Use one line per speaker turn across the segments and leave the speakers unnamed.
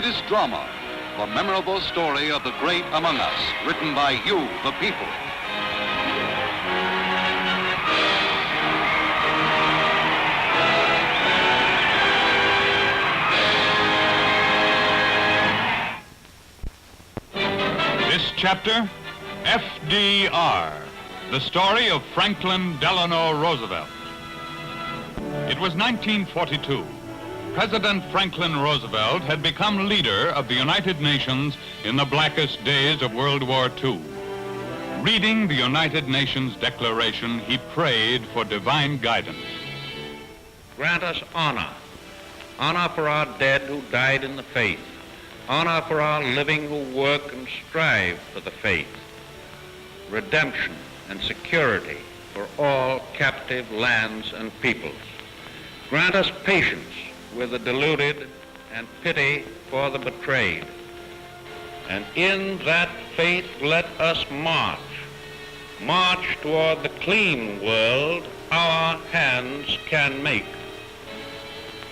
greatest drama, the memorable story of the great among us, written by you, the people.
This chapter, FDR, the story of Franklin Delano Roosevelt. It was 1942. President Franklin Roosevelt had become leader of the United Nations in the blackest days of World War II. Reading the United Nations Declaration, he prayed for divine guidance.
Grant us honor for our dead who died in the faith, honor for our living who work and strive for the faith, redemption and security for all captive lands and peoples. Grant us patience with the deluded and pity for the betrayed. And in that faith let us march toward the clean world our hands can make.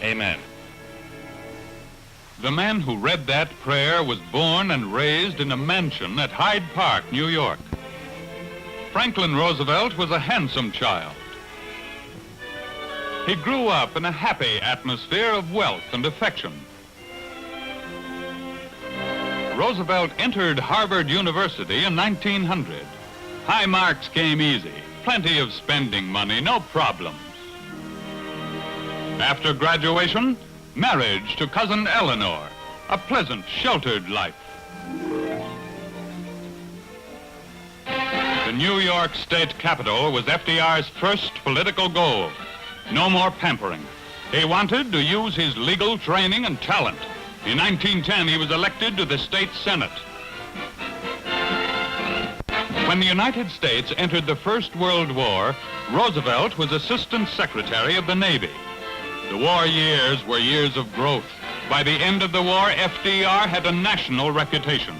Amen.
The man who read that prayer was born and raised in a mansion at Hyde Park, New York. Franklin Roosevelt was a handsome child. He grew up in a happy atmosphere of wealth and affection. Roosevelt entered Harvard University in 1900. High marks came easy, plenty of spending money, no problems. After graduation, marriage to cousin Eleanor, a pleasant, sheltered life. The New York State Capitol was FDR's first political goal. No more pampering. He wanted to use his legal training and talent. In 1910, he was elected to the state Senate. When the United States entered the First World War, Roosevelt was Assistant Secretary of the Navy. The war years were years of growth. By the end of the war, FDR had a national reputation.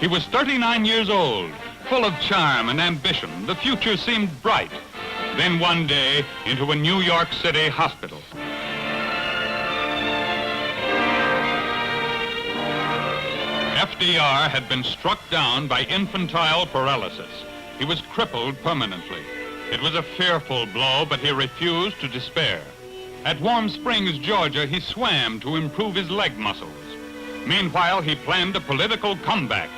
He was 39 years old, full of charm and ambition. The future seemed bright. Then one day, into a New York City hospital. FDR had been struck down by infantile paralysis. He was crippled permanently. It was a fearful blow, but he refused to despair. At Warm Springs, Georgia, he swam to improve his leg muscles. Meanwhile, he planned a political comeback.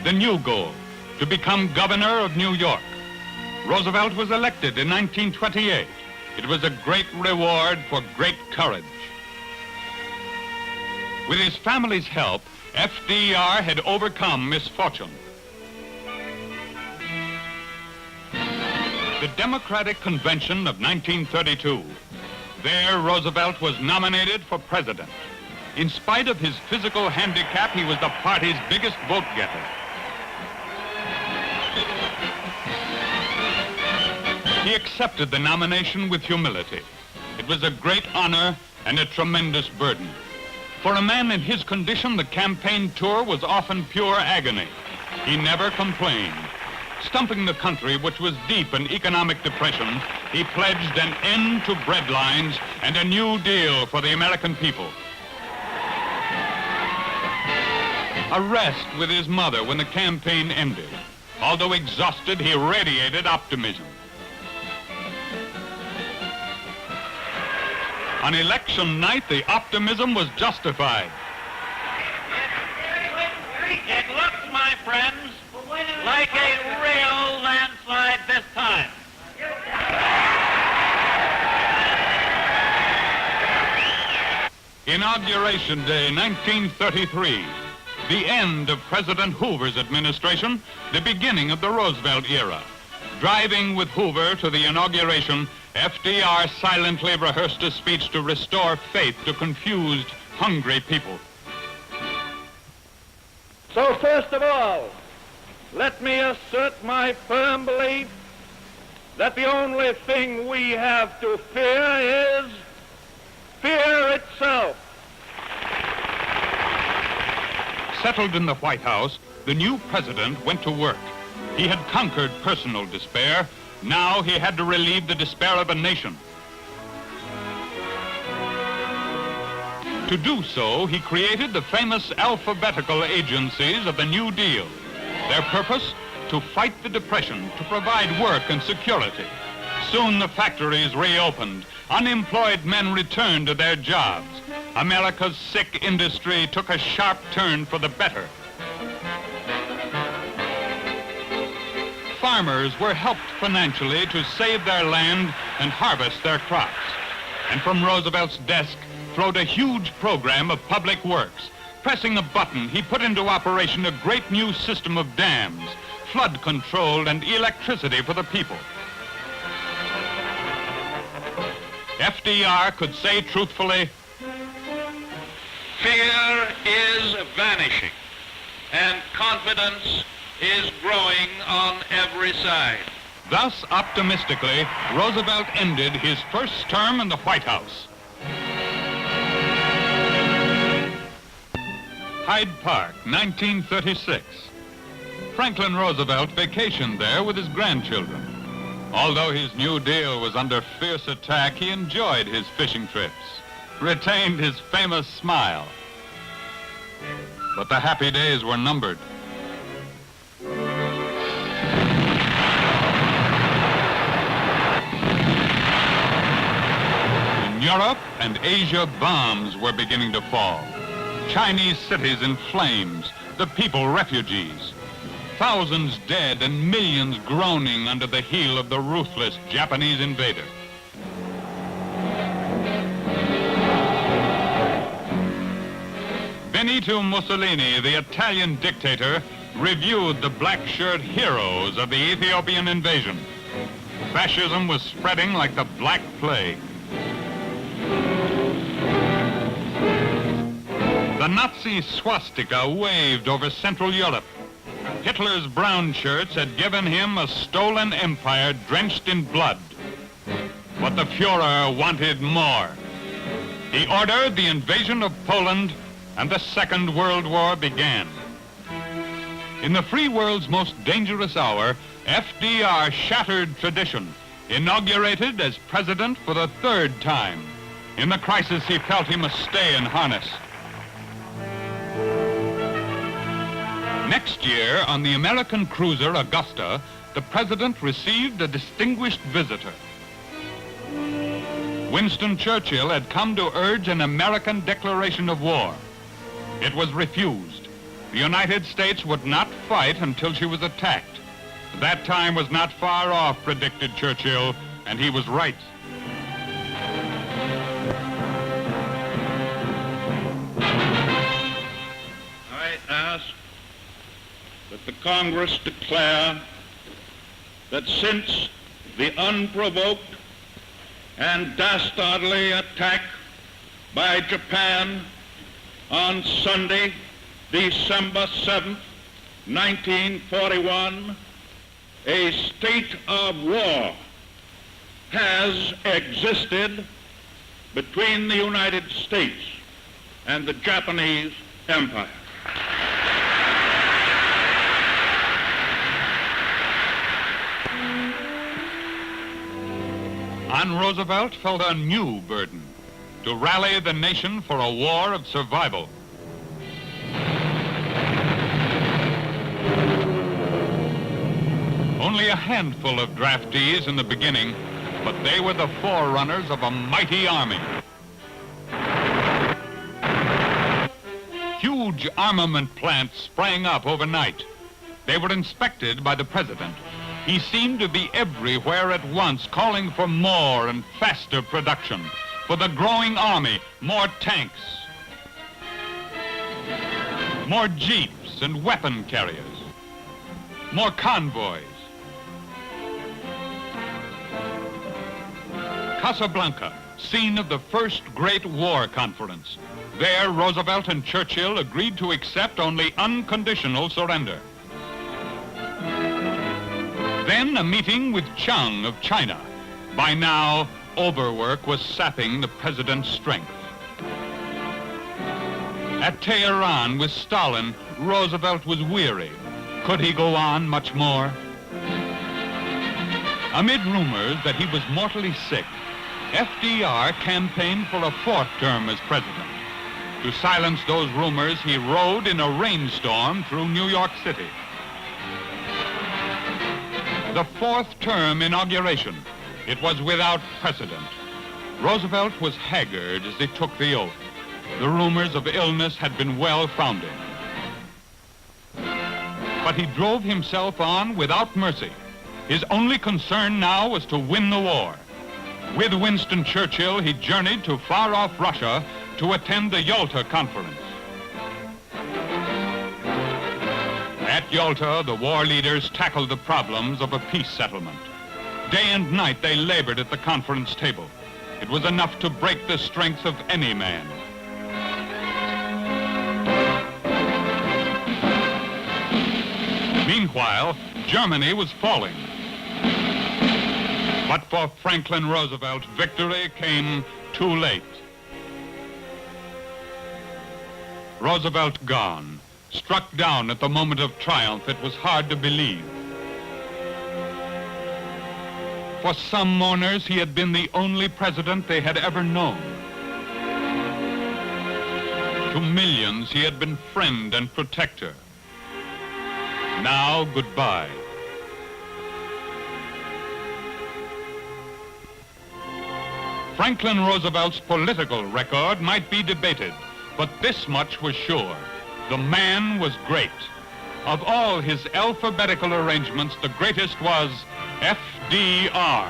The new goal, to become governor of New York. Roosevelt was elected in 1928. It was a great reward for great courage. With his family's help, FDR had overcome misfortune. The Democratic Convention of 1932. There, Roosevelt was nominated for president. In spite of his physical handicap, he was the party's biggest vote getter. He accepted the nomination with humility. It was a great honor and a tremendous burden. For a man in his condition, the campaign tour was often pure agony. He never complained. Stumping the country, which was deep in economic depression, he pledged an end to breadlines and a new deal for the American people. A rest with his mother when the campaign ended. Although exhausted, he radiated optimism. On election night, the optimism was justified.
It looks, my friends, like a real landslide this time.
Inauguration Day, 1933. The end of President Hoover's administration, the beginning of the Roosevelt era. Driving with Hoover to the inauguration, FDR silently rehearsed a speech to restore faith to confused, hungry people.
So first of all, let me assert my firm belief that the only thing we have to fear is fear itself.
Settled in the White House, the new president went to work. He had conquered personal despair. Now he had to relieve the despair of a nation. To do so, he created the famous alphabetical agencies of the New Deal. Their purpose? To fight the Depression, to provide work and security. Soon the factories reopened. Unemployed men returned to their jobs. America's sick industry took a sharp turn for the better. Farmers were helped financially to save their land and harvest their crops. And from Roosevelt's desk flowed a huge program of public works. Pressing a button, he put into operation a great new system of dams, flood control, and electricity for the people. FDR could say truthfully,
Fear is vanishing, and confidence is growing on every side.
Thus, optimistically, Roosevelt ended his first term in the White House. Hyde Park, 1936. Franklin Roosevelt vacationed there with his grandchildren. Although his New Deal was under fierce attack, he enjoyed his fishing trips, retained his famous smile. But the happy days were numbered. In Europe and Asia, bombs were beginning to fall. Chinese cities in flames, the people refugees. Thousands dead and millions groaning under the heel of the ruthless Japanese invader. Benito Mussolini, the Italian dictator, reviewed the black shirt heroes of the Ethiopian invasion. Fascism was spreading like the Black Plague. The Nazi swastika waved over Central Europe. Hitler's brown shirts had given him a stolen empire drenched in blood. But the Führer wanted more. He ordered the invasion of Poland, and the Second World War began. In the free world's most dangerous hour, FDR shattered tradition, inaugurated as president for the third time. In the crisis, he felt he must stay in harness. Next year, on the American cruiser Augusta, the president received a distinguished visitor. Winston Churchill had come to urge an American declaration of war. It was refused. The United States would not fight until she was attacked. That time was not far off, predicted Churchill, and he was right.
I ask that the Congress declare that since the unprovoked and dastardly attack by Japan on Sunday, December 7th, 1941, a state of war has existed between the United States and the Japanese Empire.
On Roosevelt felt a new burden, to rally the nation for a war of survival. Only a handful of draftees in the beginning, but they were the forerunners of a mighty army. Huge armament plants sprang up overnight. They were inspected by the president. He seemed to be everywhere at once, calling for more and faster production. For the growing army, more tanks, more jeeps and weapon carriers, more convoys. Casa Blanca, scene of the first Great War Conference. There, Roosevelt and Churchill agreed to accept only unconditional surrender. Then a meeting with Chiang of China. By now, overwork was sapping the president's strength. At Tehran with Stalin, Roosevelt was weary. Could he go on much more? Amid rumors that he was mortally sick, FDR campaigned for a fourth term as president. To silence those rumors, he rode in a rainstorm through New York City. The fourth term inauguration. It was without precedent. Roosevelt was haggard as he took the oath. The rumors of illness had been well-founded. But he drove himself on without mercy. His only concern now was to win the war. With Winston Churchill, he journeyed to far-off Russia to attend the Yalta Conference. At Yalta, the war leaders tackled the problems of a peace settlement. Day and night, they labored at the conference table. It was enough to break the strength of any man. Meanwhile, Germany was falling. But for Franklin Roosevelt, victory came too late. Roosevelt gone, struck down at the moment of triumph. It was hard to believe. For some mourners, he had been the only president they had ever known. To millions, he had been friend and protector. Now, goodbye. Franklin Roosevelt's political record might be debated, but this much was sure. The man was great. Of all his alphabetical arrangements, the greatest was FDR.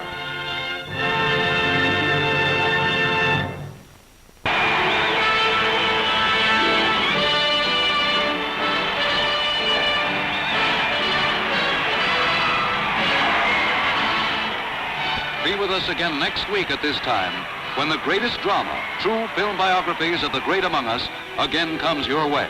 Be with us again next week at this time when the greatest drama, true film biographies of the great among us, again comes your way.